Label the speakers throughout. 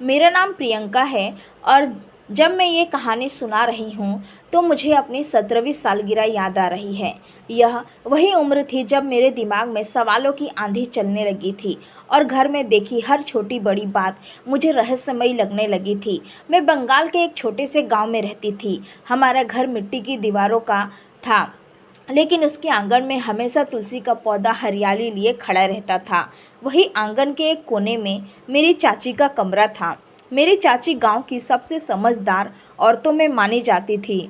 Speaker 1: मेरा नाम प्रियंका है और जब मैं ये कहानी सुना रही हूँ तो मुझे अपनी 17वीं सालगिरह याद आ रही है। यह वही उम्र थी जब मेरे दिमाग में सवालों की आंधी चलने लगी थी और घर में देखी हर छोटी बड़ी बात मुझे रहस्यमयी लगने लगी थी। मैं बंगाल के एक छोटे से गांव में रहती थी। हमारा घर मिट्टी की दीवारों का था, लेकिन उसके आंगन में हमेशा तुलसी का पौधा हरियाली लिए खड़ा रहता था। वही आंगन के एक कोने में मेरी चाची का कमरा था। मेरी चाची गांव की सबसे समझदार औरतों में मानी जाती थी।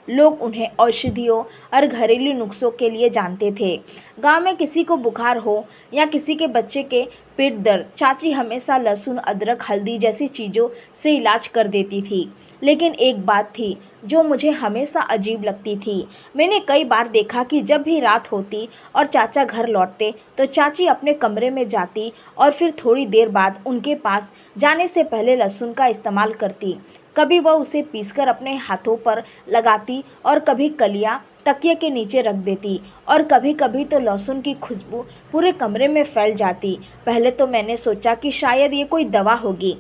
Speaker 1: लोग उन्हें औषधियों और घरेलू नुस्खों के लिए जानते थे। गांव में किसी को बुखार हो या किसी के बच्चे के पेट दर्द, चाची हमेशा लहसुन, अदरक, हल्दी जैसी चीज़ों से इलाज कर देती थी। लेकिन एक बात थी जो मुझे हमेशा अजीब लगती थी। मैंने कई बार देखा कि जब भी रात होती और चाचा घर लौटते तो चाची अपने कमरे में जाती और फिर थोड़ी देर बाद उनके पास जाने से पहले लहसुन का इस्तेमाल करती। कभी वह उसे पीसकर अपने हाथों पर लगाती और कभी कलियां तकिए के नीचे रख देती और कभी कभी तो लहसुन की खुशबू पूरे कमरे में फैल जाती। पहले तो मैंने सोचा कि शायद ये कोई दवा होगी,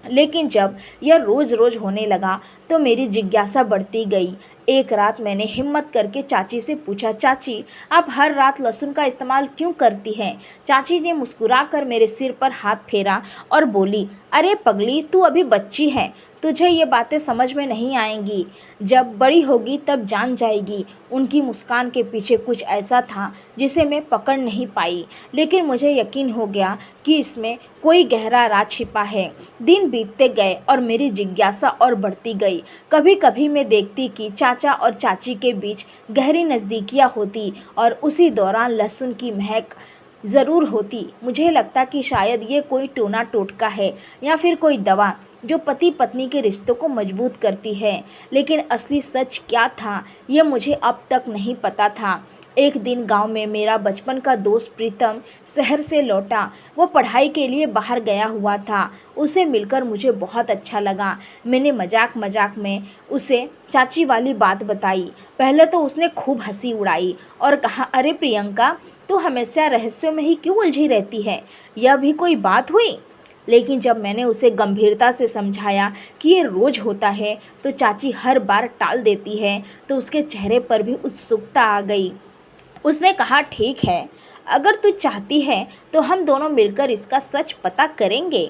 Speaker 1: लेकिन जब यह रोज़ रोज़ होने लगा तो मेरी जिज्ञासा बढ़ती गई। एक रात मैंने हिम्मत करके चाची से पूछा, चाची आप हर रात लहसुन का इस्तेमाल क्यों करती हैं? चाची ने मुस्कुराकर मेरे सिर पर हाथ फेरा और बोली, अरे पगली, तू अभी बच्ची है, तुझे ये बातें समझ में नहीं आएंगी। जब बड़ी होगी तब जान जाएगी। उनकी मुस्कान के पीछे कुछ ऐसा था जिसे मैं पकड़ नहीं पाई, लेकिन मुझे यकीन हो गया कि इसमें कोई गहरा राज छिपा है। दिन बीतते गए और मेरी जिज्ञासा और बढ़ती गई। कभी कभी मैं देखती कि चाचा और चाची के बीच गहरी नज़दीकियाँ होती और उसी दौरान लहसुन की महक ज़रूर होती। मुझे लगता कि शायद ये कोई टोना टोटका है या फिर कोई दवा जो पति पत्नी के रिश्तों को मजबूत करती है। लेकिन असली सच क्या था ये मुझे अब तक नहीं पता था। एक दिन गांव में मेरा बचपन का दोस्त प्रीतम शहर से लौटा। वो पढ़ाई के लिए बाहर गया हुआ था। उसे मिलकर मुझे बहुत अच्छा लगा। मैंने मजाक मजाक में उसे चाची वाली बात बताई। पहले तो उसने खूब हंसी उड़ाई और कहा, अरे प्रियंका, तू हमेशा रहस्यों में ही क्यों उलझी रहती है? यह भी कोई बात हुई? लेकिन जब मैंने उसे गंभीरता से समझाया कि ये रोज़ होता है तो चाची हर बार टाल देती है, तो उसके चेहरे पर भी उत्सुकता आ गई। उसने कहा, ठीक है, अगर तू चाहती है तो हम दोनों मिलकर इसका सच पता करेंगे।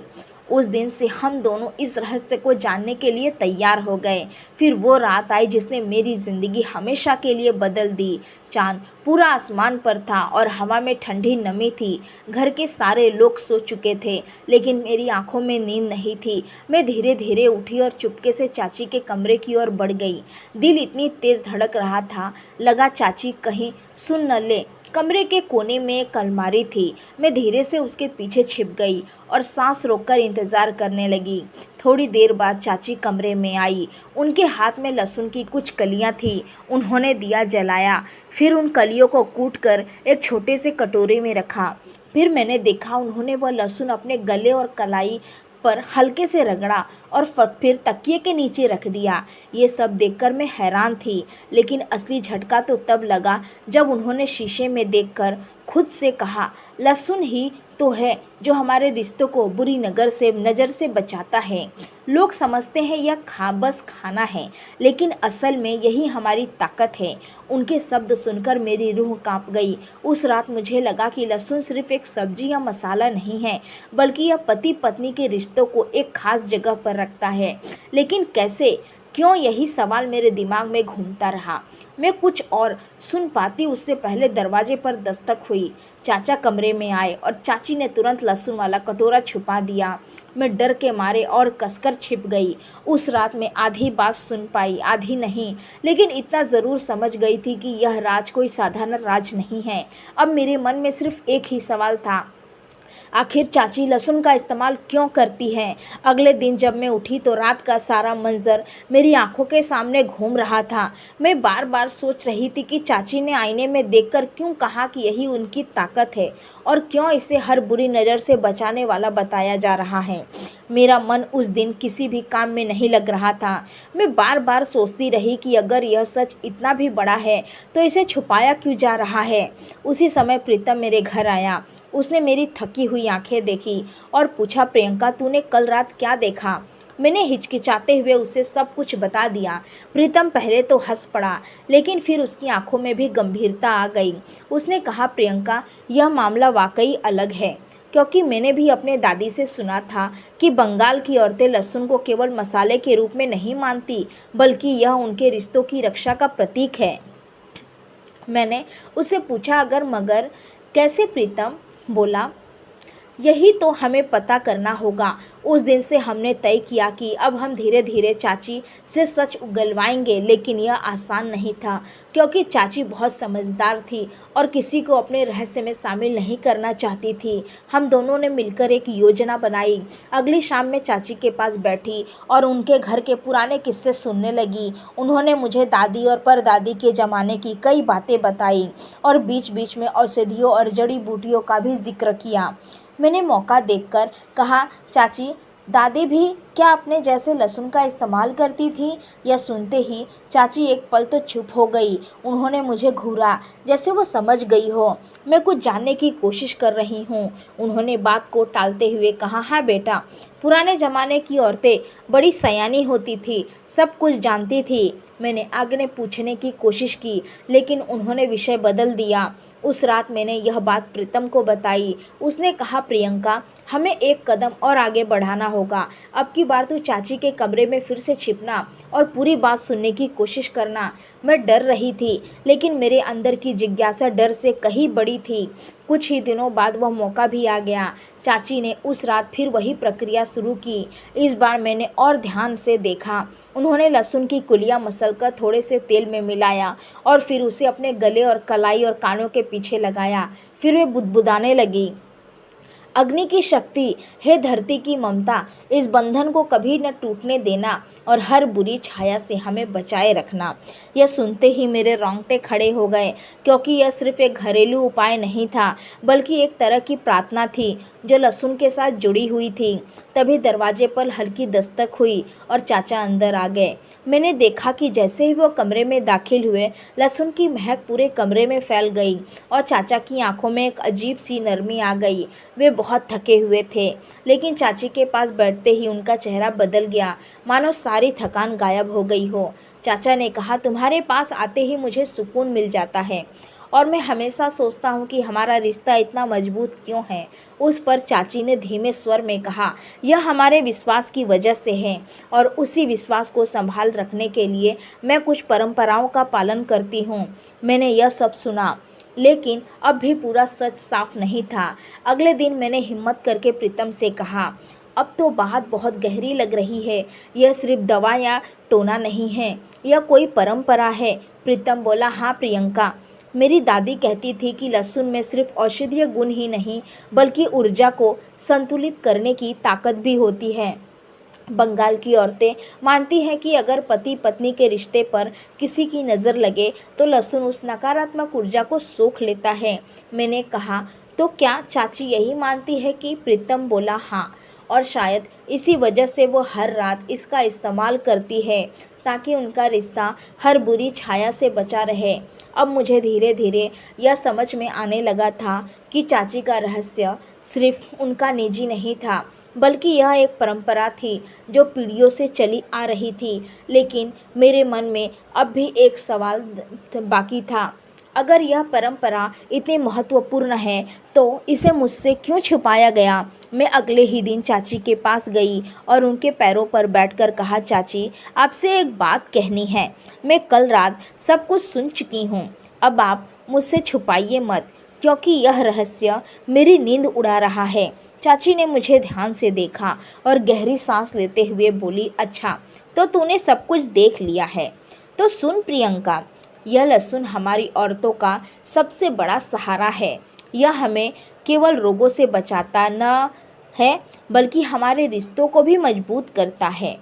Speaker 1: उस दिन से हम दोनों इस रहस्य को जानने के लिए तैयार हो गए। फिर वो रात आई जिसने मेरी ज़िंदगी हमेशा के लिए बदल दी। चाँद पूरा आसमान पर था और हवा में ठंडी नमी थी। घर के सारे लोग सो चुके थे, लेकिन मेरी आंखों में नींद नहीं थी। मैं धीरे धीरे उठी और चुपके से चाची के कमरे की ओर बढ़ गई। दिल इतनी तेज़ धड़क रहा था, लगा चाची कहीं सुन न ले। कमरे के कोने में एक अलमारी थी। मैं धीरे से उसके पीछे छिप गई और सांस रोककर इंतज़ार करने लगी। थोड़ी देर बाद चाची कमरे में आई। उनके हाथ में लहसुन की कुछ कलियां थीं। उन्होंने दिया जलाया, फिर उन कलियों को कूटकर एक छोटे से कटोरे में रखा। फिर मैंने देखा उन्होंने वह लहसुन अपने गले और कलाई पर हल्के से रगड़ा और फिर तकिए के नीचे रख दिया। ये सब देखकर मैं हैरान थी, लेकिन असली झटका तो तब लगा जब उन्होंने शीशे में देखकर खुद से कहा, लहसुन ही तो है जो हमारे रिश्तों को बुरी नज़र से बचाता है। लोग समझते हैं यह बस खाना है, लेकिन असल में यही हमारी ताकत है। उनके शब्द सुनकर मेरी रूह कांप गई। उस रात मुझे लगा कि लहसुन सिर्फ एक सब्जी या मसाला नहीं है, बल्कि यह पति पत्नी के रिश्तों को एक खास जगह पर रखता है। लेकिन कैसे, क्यों, यही सवाल मेरे दिमाग में घूमता रहा। मैं कुछ और सुन पाती उससे पहले दरवाजे पर दस्तक हुई। चाचा कमरे में आए और चाची ने तुरंत लहसुन वाला कटोरा छुपा दिया। मैं डर के मारे और कसकर छिप गई। उस रात में आधी बात सुन पाई, आधी नहीं, लेकिन इतना ज़रूर समझ गई थी कि यह राज कोई साधारण राज नहीं है। अब मेरे मन में सिर्फ एक ही सवाल था, आखिर चाची लहसुन का इस्तेमाल क्यों करती हैं? अगले दिन जब मैं उठी तो रात का सारा मंजर मेरी आंखों के सामने घूम रहा था। मैं बार बार सोच रही थी कि चाची ने आईने में देखकर क्यों कहा कि यही उनकी ताकत है, और क्यों इसे हर बुरी नज़र से बचाने वाला बताया जा रहा है। मेरा मन उस दिन किसी भी काम में नहीं लग रहा था। मैं बार बार सोचती रही कि अगर यह सच इतना भी बड़ा है तो इसे छुपाया क्यों जा रहा है। उसी समय प्रीतम मेरे घर आया। उसने मेरी थकी हुई आंखें देखी और पूछा, प्रियंका तूने कल रात क्या देखा? मैंने हिचकिचाते हुए उसे सब कुछ बता दिया। प्रीतम पहले तो हंस पड़ा, लेकिन फिर उसकी आंखों में भी गंभीरता आ गई। उसने कहा, प्रियंका यह मामला वाकई अलग है, क्योंकि मैंने भी अपने दादी से सुना था कि बंगाल की औरतें लहसुन को केवल मसाले के रूप में नहीं मानती, बल्कि यह उनके रिश्तों की रक्षा का प्रतीक है। मैंने उससे पूछा, अगर मगर कैसे? प्रीतम बोला, यही तो हमें पता करना होगा। उस दिन से हमने तय किया कि अब हम धीरे धीरे चाची से सच उगलवाएंगे, लेकिन यह आसान नहीं था, क्योंकि चाची बहुत समझदार थी और किसी को अपने रहस्य में शामिल नहीं करना चाहती थी। हम दोनों ने मिलकर एक योजना बनाई। अगली शाम में चाची के पास बैठी और उनके घर के पुराने किस्से सुनने लगी। उन्होंने मुझे दादी और परदादी के ज़माने की कई बातें बताई और बीच बीच में औषधियों और जड़ी बूटियों का भी जिक्र किया। मैंने मौका देखकर कहा, चाची दादी भी क्या अपने जैसे लहसुन का इस्तेमाल करती थी? यह सुनते ही चाची एक पल तो चुप हो गई। उन्होंने मुझे घूरा, जैसे वो समझ गई हो मैं कुछ जानने की कोशिश कर रही हूँ। उन्होंने बात को टालते हुए कहा, हाँ बेटा, पुराने ज़माने की औरतें बड़ी सयानी होती थी, सब कुछ जानती थी। मैंने आगे पूछने की कोशिश की, लेकिन उन्होंने विषय बदल दिया। उस रात मैंने यह बात प्रीतम को बताई। उसने कहा, प्रियंका हमें एक कदम और आगे बढ़ाना होगा। अब की बार तू चाची के कमरे में फिर से छिपना और पूरी बात सुनने की कोशिश करना। मैं डर रही थी, लेकिन मेरे अंदर की जिज्ञासा डर से कहीं बड़ी थी। कुछ ही दिनों बाद वह मौका भी आ गया। चाची ने उस रात फिर वही प्रक्रिया शुरू की। इस बार मैंने और ध्यान से देखा। उन्होंने लहसुन की कुलियाँ मसलकर थोड़े से तेल में मिलाया और फिर उसे अपने गले और कलाई और कानों के पीछे लगाया। फिर वे बुदबुदाने लगी, अग्नि की शक्ति, हे धरती की ममता, इस बंधन को कभी न टूटने देना और हर बुरी छाया से हमें बचाए रखना। यह सुनते ही मेरे रोंगटे खड़े हो गए, क्योंकि यह सिर्फ एक घरेलू उपाय नहीं था, बल्कि एक तरह की प्रार्थना थी जो लहसुन के साथ जुड़ी हुई थी। तभी दरवाजे पर हल्की दस्तक हुई और चाचा अंदर आ गए। मैंने देखा कि जैसे ही वो कमरे में दाखिल हुए, लहसुन की महक पूरे कमरे में फैल गई और चाचा की आंखों में एक अजीब सी नरमी आ गई। वे बहुत थके हुए थे, लेकिन चाची के पास बैठते ही उनका चेहरा बदल गया, मानो सारी थकान गायब हो गई हो। चाचा ने कहा, तुम्हारे पास आते ही मुझे सुकून मिल जाता है और मैं हमेशा सोचता हूँ कि हमारा रिश्ता इतना मजबूत क्यों है। उस पर चाची ने धीमे स्वर में कहा, यह हमारे विश्वास की वजह से है और उसी विश्वास को संभाल रखने के लिए मैं कुछ परंपराओं का पालन करती हूँ। मैंने यह सब सुना, लेकिन अब भी पूरा सच साफ नहीं था। अगले दिन मैंने हिम्मत करके प्रीतम से कहा, अब तो बात बहुत गहरी लग रही है, यह सिर्फ दवा या टोना नहीं है, यह कोई परंपरा है। प्रीतम बोला, हाँ प्रियंका, मेरी दादी कहती थी कि लहसुन में सिर्फ औषधीय गुण ही नहीं, बल्कि ऊर्जा को संतुलित करने की ताकत भी होती है। बंगाल की औरतें मानती हैं कि अगर पति पत्नी के रिश्ते पर किसी की नज़र लगे तो लहसुन उस नकारात्मक ऊर्जा को सोख लेता है। मैंने कहा, तो क्या चाची यही मानती है कि? प्रीतम बोला, हाँ, और शायद इसी वजह से वो हर रात इसका इस्तेमाल करती है, ताकि उनका रिश्ता हर बुरी छाया से बचा रहे। अब मुझे धीरे धीरे यह समझ में आने लगा था कि चाची का रहस्य सिर्फ उनका निजी नहीं था, बल्कि यह एक परंपरा थी जो पीढ़ियों से चली आ रही थी। लेकिन मेरे मन में अब भी एक सवाल बाकी था, अगर यह परंपरा इतनी महत्वपूर्ण है तो इसे मुझसे क्यों छुपाया गया? मैं अगले ही दिन चाची के पास गई और उनके पैरों पर बैठकर कहा, चाची आपसे एक बात कहनी है। मैं कल रात सब कुछ सुन चुकी हूँ, अब आप मुझसे छुपाइए मत, क्योंकि यह रहस्य मेरी नींद उड़ा रहा है। चाची ने मुझे ध्यान से देखा और गहरी सांस लेते हुए बोली, अच्छा तो तूने सब कुछ देख लिया है, तो सुन प्रियंका, यह लहसुन हमारी औरतों का सबसे बड़ा सहारा है। यह हमें केवल रोगों से बचाता न है, बल्कि हमारे रिश्तों को भी मजबूत करता है।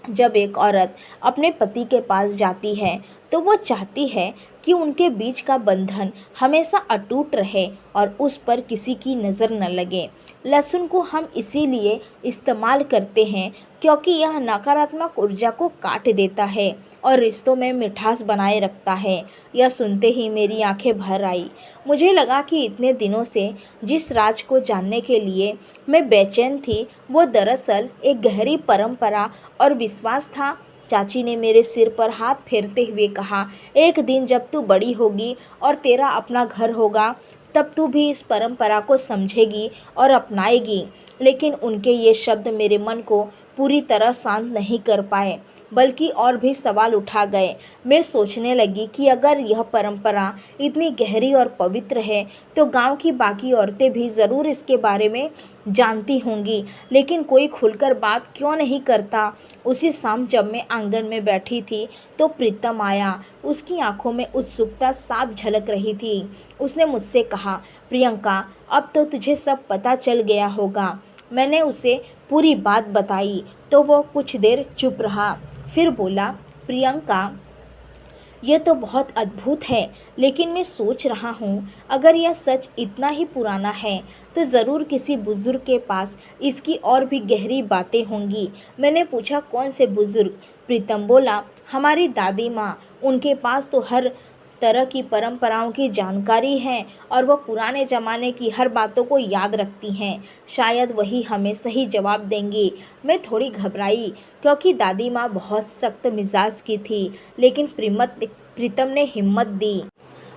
Speaker 1: जब एक औरत अपने पति के पास जाती है तो वो चाहती है कि उनके बीच का बंधन हमेशा अटूट रहे और उस पर किसी की नज़र न लगे। लहसुन को हम इसीलिए इस्तेमाल करते हैं क्योंकि यह नकारात्मक ऊर्जा को काट देता है और रिश्तों में मिठास बनाए रखता है। यह सुनते ही मेरी आंखें भर आई। मुझे लगा कि इतने दिनों से जिस राज को जानने के लिए मैं बेचैन थी, वो दरअसल एक गहरी परंपरा और विश्वास था। चाची ने मेरे सिर पर हाथ फेरते हुए कहा, एक दिन जब तू बड़ी होगी और तेरा अपना घर होगा, तब तू भी इस परंपरा को समझेगी और अपनाएगी। लेकिन उनके ये शब्द मेरे मन को पूरी तरह शांत नहीं कर पाए, बल्कि और भी सवाल उठा गए। मैं सोचने लगी कि अगर यह परंपरा इतनी गहरी और पवित्र है तो गांव की बाकी औरतें भी ज़रूर इसके बारे में जानती होंगी, लेकिन कोई खुलकर बात क्यों नहीं करता। उसी शाम जब मैं आंगन में बैठी थी तो प्रीतम आया। उसकी आंखों में उत्सुकता साफ झलक रही थी। उसने मुझसे कहा, प्रियंका, अब तो तुझे सब पता चल गया होगा। मैंने उसे पूरी बात बताई तो वो कुछ देर चुप रहा, फिर बोला, प्रियंका, ये तो बहुत अद्भुत है, लेकिन मैं सोच रहा हूँ अगर यह सच इतना ही पुराना है तो ज़रूर किसी बुज़ुर्ग के पास इसकी और भी गहरी बातें होंगी। मैंने पूछा, कौन से बुज़ुर्ग? प्रीतम बोला, हमारी दादी माँ। उनके पास तो हर तरह की परंपराओं की जानकारी है और वह पुराने ज़माने की हर बातों को याद रखती हैं। शायद वही हमें सही जवाब देंगी। मैं थोड़ी घबराई क्योंकि दादी माँ बहुत सख्त मिजाज की थी, लेकिन प्रीतम ने हिम्मत दी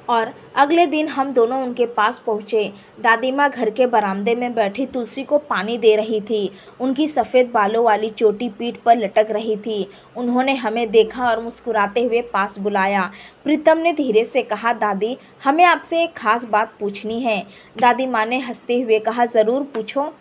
Speaker 1: और अगले दिन हम दोनों उनके पास पहुँचे। दादी माँ घर के बरामदे में बैठी तुलसी को पानी दे रही थी। उनकी सफ़ेद बालों वाली चोटी पीठ पर लटक रही थी। उन्होंने हमें देखा और मुस्कुराते हुए पास बुलाया। प्रीतम ने धीरे से कहा, दादी, हमें आपसे एक खास बात पूछनी है। दादी माँ ने हंसते हुए कहा, ज़रूर पूछो,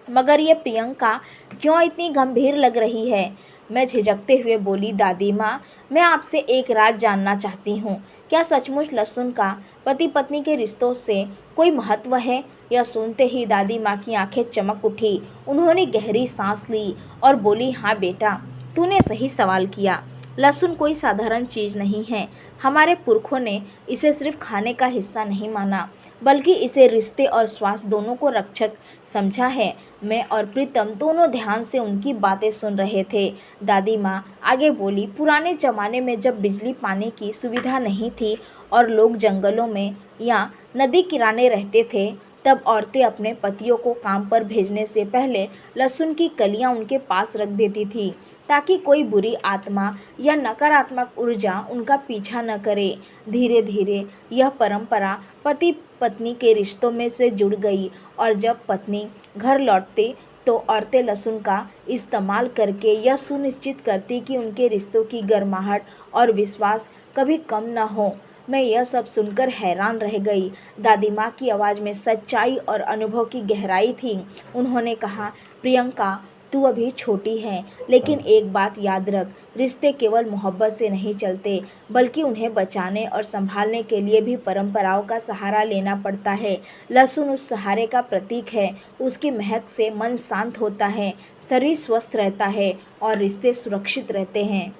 Speaker 1: मगर ये प्रियंका क्यों इतनी गंभीर लग रही है? मैं झिझकते हुए बोली, दादी माँ, मैं आपसे एक राज जानना चाहती हूँ। क्या सचमुच लहसुन का पति पत्नी के रिश्तों से कोई महत्व है? यह सुनते ही दादी माँ की आंखें चमक उठी। उन्होंने गहरी सांस ली और बोली, हाँ बेटा, तूने सही सवाल किया। लहसुन कोई साधारण चीज़ नहीं है। हमारे पुरखों ने इसे सिर्फ खाने का हिस्सा नहीं माना, बल्कि इसे रिश्ते और स्वास्थ्य दोनों को रक्षक समझा है। मैं और प्रीतम दोनों ध्यान से उनकी बातें सुन रहे थे। दादी माँ आगे बोली, पुराने ज़माने में जब बिजली पानी की सुविधा नहीं थी और लोग जंगलों में या नदी किनारे रहते थे, तब औरतें अपने पतियों को काम पर भेजने से पहले लहसुन की कलियां उनके पास रख देती थी, ताकि कोई बुरी आत्मा या नकारात्मक ऊर्जा उनका पीछा न करे। धीरे धीरे यह परंपरा पति पत्नी के रिश्तों में से जुड़ गई और जब पत्नी घर लौटती तो औरतें लहसुन का इस्तेमाल करके यह सुनिश्चित करती कि उनके रिश्तों की गर्माहट और विश्वास कभी कम न हो। मैं यह सब सुनकर हैरान रह गई। दादी माँ की आवाज़ में सच्चाई और अनुभव की गहराई थी। उन्होंने कहा, प्रियंका, तू अभी छोटी है, लेकिन एक बात याद रख, रिश्ते केवल मोहब्बत से नहीं चलते, बल्कि उन्हें बचाने और संभालने के लिए भी परंपराओं का सहारा लेना पड़ता है। लहसुन उस सहारे का प्रतीक है। उसकी महक से मन शांत होता है, शरीर स्वस्थ रहता है और रिश्ते सुरक्षित रहते हैं।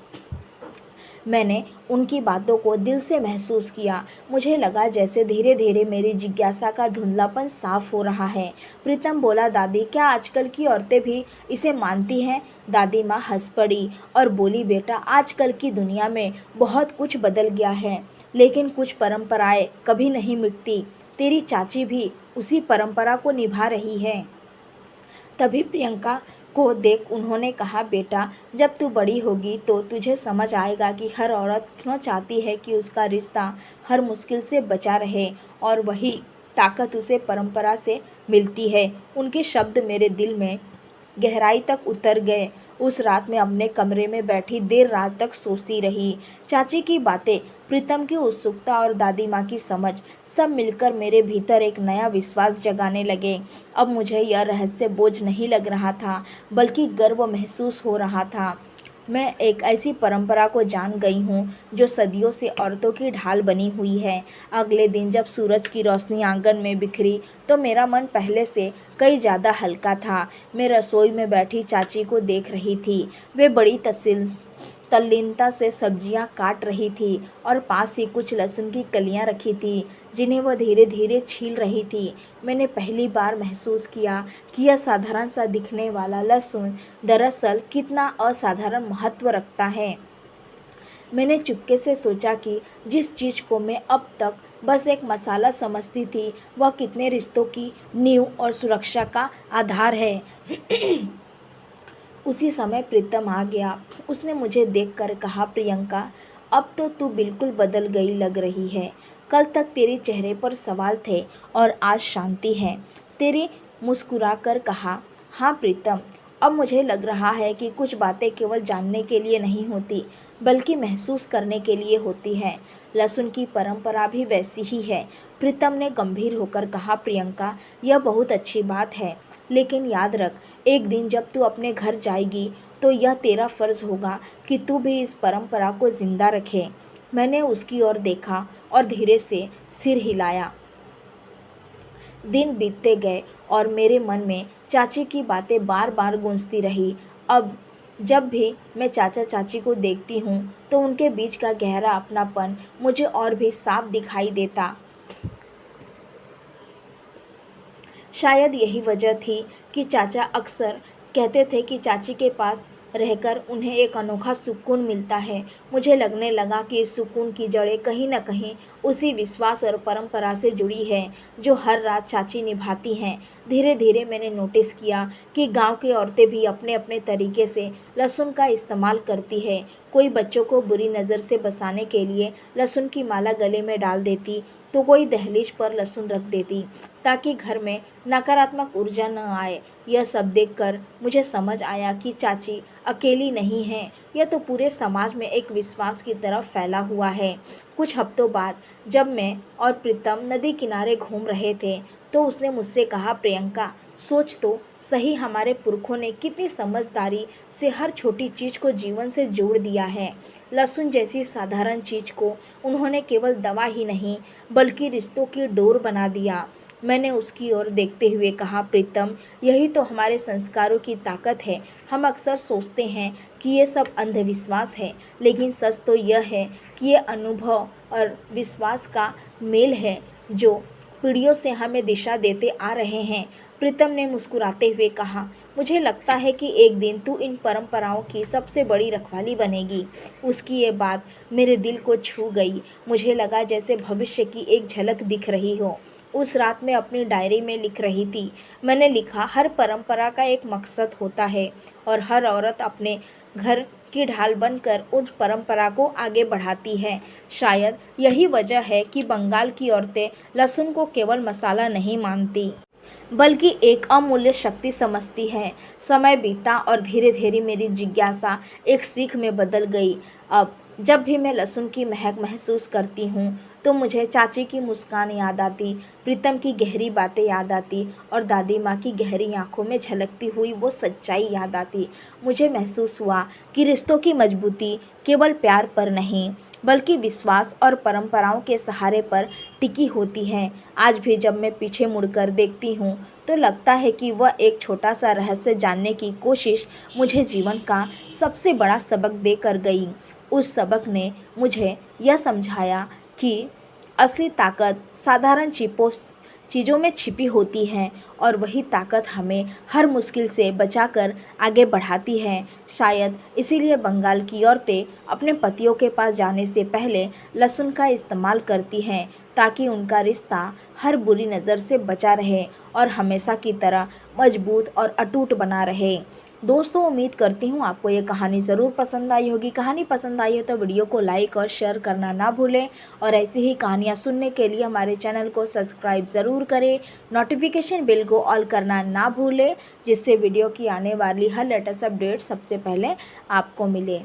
Speaker 1: मैंने उनकी बातों को दिल से महसूस किया। मुझे लगा जैसे धीरे धीरे मेरी जिज्ञासा का धुंधलापन साफ हो रहा है। प्रीतम बोला, दादी, क्या आजकल की औरतें भी इसे मानती हैं? दादी माँ हंस पड़ी और बोली, बेटा, आजकल की दुनिया में बहुत कुछ बदल गया है, लेकिन कुछ परंपराएं कभी नहीं मिटती। तेरी चाची भी उसी परंपरा को निभा रही है। तभी प्रियंका को देख उन्होंने कहा, बेटा, जब तू बड़ी होगी तो तुझे समझ आएगा कि हर औरत क्यों चाहती है कि उसका रिश्ता हर मुश्किल से बचा रहे, और वही ताकत उसे परंपरा से मिलती है। उनके शब्द मेरे दिल में गहराई तक उतर गए। उस रात मैं अपने कमरे में बैठी देर रात तक सोचती रही। चाची की बातें, प्रीतम की उत्सुकता और दादी माँ की समझ सब मिलकर मेरे भीतर एक नया विश्वास जगाने लगे। अब मुझे यह रहस्य बोझ नहीं लग रहा था, बल्कि गर्व महसूस हो रहा था। मैं एक ऐसी परंपरा को जान गई हूँ जो सदियों से औरतों की ढाल बनी हुई है। अगले दिन जब सूरज की रोशनी आंगन में बिखरी तो मेरा मन पहले से कई ज़्यादा हल्का था। मैं रसोई में बैठी चाची को देख रही थी। वे बड़ी तल्लीनता से सब्जियां काट रही थी और पास ही कुछ लहसुन की कलियां रखी थी जिन्हें वह धीरे धीरे छील रही थी। मैंने पहली बार महसूस किया कि यह साधारण सा दिखने वाला लहसुन दरअसल कितना असाधारण महत्व रखता है। मैंने चुपके से सोचा कि जिस चीज़ को मैं अब तक बस एक मसाला समझती थी वह कितने रिश्तों की नींव और सुरक्षा का आधार है। उसी समय प्रीतम आ गया। उसने मुझे देखकर कहा, प्रियंका, अब तो तू बिल्कुल बदल गई लग रही है। कल तक तेरे चेहरे पर सवाल थे और आज शांति है। तेरी मुस्कुराकर कहा, हाँ प्रीतम, अब मुझे लग रहा है कि कुछ बातें केवल जानने के लिए नहीं होती बल्कि महसूस करने के लिए होती है। लहसुन की परंपरा भी वैसी ही है। प्रीतम ने गंभीर होकर कहा, प्रियंका, यह बहुत अच्छी बात है, लेकिन याद रख, एक दिन जब तू अपने घर जाएगी तो यह तेरा फ़र्ज़ होगा कि तू भी इस परंपरा को ज़िंदा रखे। मैंने उसकी ओर देखा और धीरे से सिर हिलाया। दिन बीतते गए और मेरे मन में चाची की बातें बार बार गूंजती रही। अब जब भी मैं चाचा चाची को देखती हूँ तो उनके बीच का गहरा अपनापन मुझे और भी साफ दिखाई देता। शायद यही वजह थी कि चाचा अक्सर कहते थे कि चाची के पास रहकर उन्हें एक अनोखा सुकून मिलता है। मुझे लगने लगा कि इस सुकून की जड़ें कहीं न कहीं उसी विश्वास और परंपरा से जुड़ी है जो हर रात चाची निभाती हैं। धीरे धीरे मैंने नोटिस किया कि गांव की औरतें भी अपने अपने तरीके से लहसुन का इस्तेमाल करती है। कोई बच्चों को बुरी नज़र से बचाने के लिए लहसुन की माला गले में डाल देती, तो कोई दहलीज पर लहसुन रख देती ताकि घर में नकारात्मक ऊर्जा न आए। यह सब देखकर मुझे समझ आया कि चाची अकेली नहीं हैं, यह तो पूरे समाज में एक विश्वास की तरफ फैला हुआ है। कुछ हफ्तों बाद जब मैं और प्रीतम नदी किनारे घूम रहे थे तो उसने मुझसे कहा, प्रियंका, सोच तो सही, हमारे पुरखों ने कितनी समझदारी से हर छोटी चीज़ को जीवन से जोड़ दिया है। लहसुन जैसी साधारण चीज़ को उन्होंने केवल दवा ही नहीं बल्कि रिश्तों की डोर बना दिया। मैंने उसकी ओर देखते हुए कहा, प्रीतम, यही तो हमारे संस्कारों की ताकत है। हम अक्सर सोचते हैं कि ये सब अंधविश्वास है, लेकिन सच तो यह है कि ये अनुभव और विश्वास का मेल है जो पीढ़ियों से हमें दिशा देते आ रहे हैं। प्रीतम ने मुस्कुराते हुए कहा, मुझे लगता है कि एक दिन तू इन परंपराओं की सबसे बड़ी रखवाली बनेगी। उसकी ये बात मेरे दिल को छू गई। मुझे लगा जैसे भविष्य की एक झलक दिख रही हो। उस रात मैं अपनी डायरी में लिख रही थी। मैंने लिखा, हर परंपरा का एक मकसद होता है और हर औरत अपने घर की ढाल बनकर उस परंपरा को आगे बढ़ाती है। शायद यही वजह है कि बंगाल की औरतें लहसुन को केवल मसाला नहीं मानती बल्कि एक अमूल्य शक्ति समझती है। समय बीता और धीरे धीरे मेरी जिज्ञासा एक सीख में बदल गई। अब जब भी मैं लहसुन की महक महसूस करती हूँ तो मुझे चाची की मुस्कान याद आती, प्रीतम की गहरी बातें याद आती और दादी माँ की गहरी आंखों में झलकती हुई वो सच्चाई याद आती। मुझे महसूस हुआ कि रिश्तों की मजबूती केवल प्यार पर नहीं बल्कि विश्वास और परंपराओं के सहारे पर टिकी होती है। आज भी जब मैं पीछे मुड़कर देखती हूँ तो लगता है कि वह एक छोटा सा रहस्य जानने की कोशिश मुझे जीवन का सबसे बड़ा सबक दे कर गई। उस सबक ने मुझे यह समझाया कि असली ताकत साधारण चीज़ों में छिपी होती है और वही ताकत हमें हर मुश्किल से बचाकर आगे बढ़ाती है। शायद इसीलिए बंगाल की औरतें अपने पतियों के पास जाने से पहले लहसुन का इस्तेमाल करती हैं ताकि उनका रिश्ता हर बुरी नज़र से बचा रहे और हमेशा की तरह मजबूत और अटूट बना रहे। दोस्तों, उम्मीद करती हूँ आपको ये कहानी ज़रूर पसंद आई होगी। कहानी पसंद आई हो तो वीडियो को लाइक और शेयर करना ना भूलें और ऐसी ही कहानियाँ सुनने के लिए हमारे चैनल को सब्सक्राइब ज़रूर करें। नोटिफिकेशन बिल को ऑल करना ना भूलें जिससे वीडियो की आने वाली हर लेटेस्ट अपडेट सबसे पहले आपको मिले।